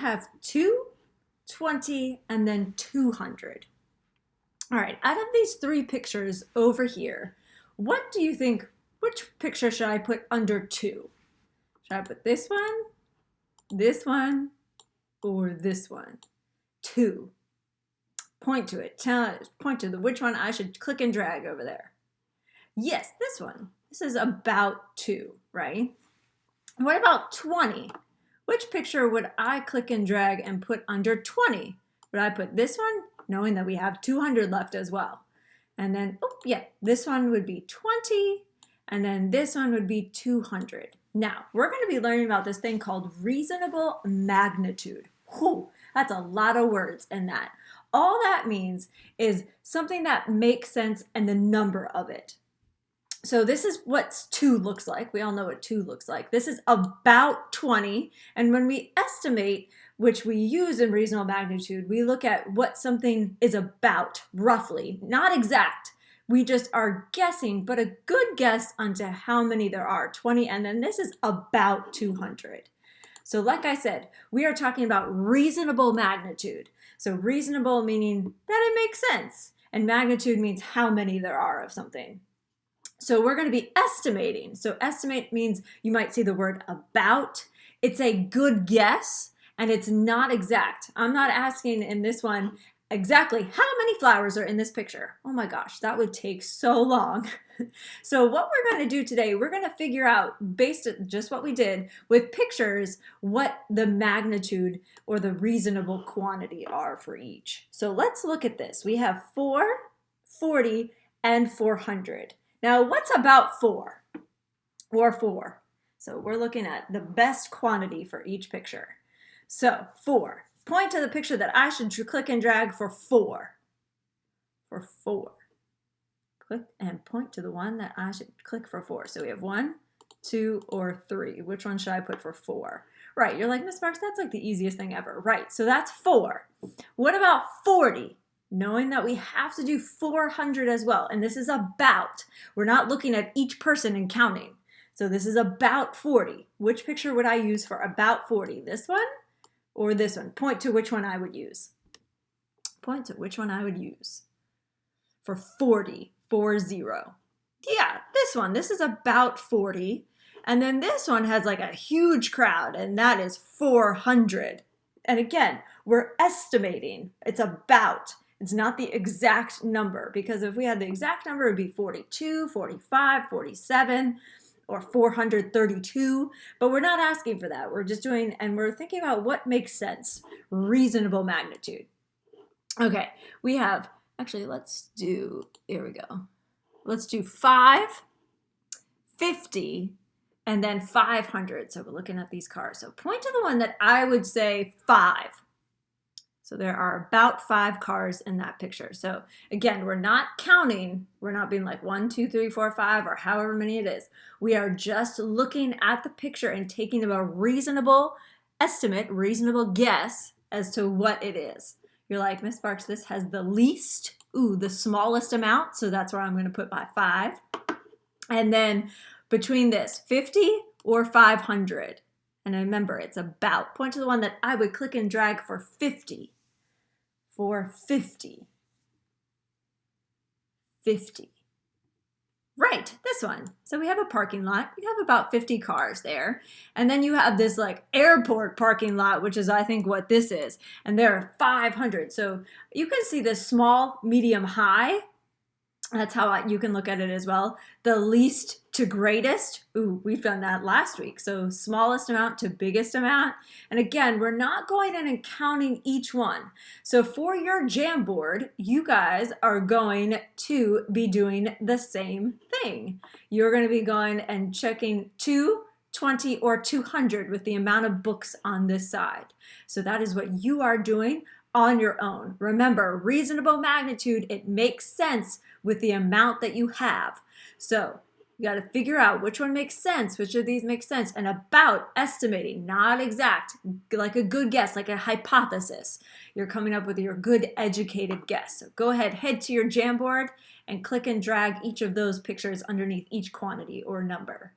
have 2, 20, and then 200. All right, out of these three pictures over here, what do you think, which picture should I put under 2? Should I put this one, or this one? 2. Point to it. Point to which one I should click and drag over there. Yes, this one. This is about 2, right? What about 20? Which picture would I click and drag and put under 20? Would I put this one, knowing that we have 200 left as well? And then, this one would be 20, and then this one would be 200. Now, we're going to be learning about this thing called reasonable magnitude. Whew, that's a lot of words in that. All that means is something that makes sense and the number of it. So this is what 2 looks like. We all know what 2 looks like. This is about 20. And when we estimate, which we use in reasonable magnitude, we look at what something is about, roughly, not exact. We just are guessing, but a good guess onto how many there are, 20, and then this is about 200. So like I said, we are talking about reasonable magnitude. So reasonable meaning that it makes sense, and magnitude means how many there are of something. So we're going to be estimating. So estimate means you might see the word about. It's a good guess, and it's not exact. I'm not asking in this one exactly how many flowers are in this picture. Oh my gosh, that would take so long. So what we're going to do today, we're going to figure out, based on just what we did with pictures, what the magnitude or the reasonable quantity are for each. So let's look at this. We have 4, 40, and 400. Now, what's about 4 or 4? So we're looking at the best quantity for each picture. So 4. Point to the picture that I should click and drag for 4. For 4. Click and point to the one that I should click for 4. So we have 1, 2, or 3. Which one should I put for 4? Right, you're like, Miss Sparks, that's like the easiest thing ever. Right, so that's 4. What about 40? Knowing that we have to do 400 as well, and this is about. We're not looking at each person and counting. So this is about 40. Which picture would I use for about 40? This one or this one? Point to which one I would use. Point to which one I would use for 40, 40. Yeah, this one. This is about 40. And then this one has like a huge crowd, and that is 400. And again, we're estimating. It's about. It's not the exact number, because if we had the exact number, it would be 42, 45, 47, or 432. But we're not asking for that. We're just doing, and we're thinking about what makes sense. Reasonable magnitude. Okay, we have, actually, here we go. Let's do 5, 50, and then 500. So we're looking at these cars. So point to the one that I would say 5. So there are about 5 cars in that picture. So again, we're not counting. We're not being like 1, 2, 3, 4, 5, or however many it is. We are just looking at the picture and taking a reasonable estimate, reasonable guess as to what it is. You're like, Miss Sparks, this has the least, the smallest amount. So that's where I'm going to put my 5. And then between this, 50 or 500. And remember, it's about. Point to the one that I would click and drag for 50. For 50. 50. Right, this one. So we have a parking lot. We have about 50 cars there. And then you have this like airport parking lot, which is I think what this is. And there are 500. So you can see the small, medium, high. That's how you can look at it as well. The least to greatest. We've done that last week. So smallest amount to biggest amount. And again, we're not going in and counting each one. So for your Jamboard, you guys are going to be doing the same thing. You're going to be going and checking 2, 20, or 200 with the amount of books on this side. So that is what you are doing on your own. Remember, reasonable magnitude, it makes sense with the amount that you have. So you got to figure out which one makes sense, which of these makes sense, and about estimating, not exact, like a good guess, like a hypothesis. You're coming up with your good educated guess. So go ahead, head to your Jamboard and click and drag each of those pictures underneath each quantity or number.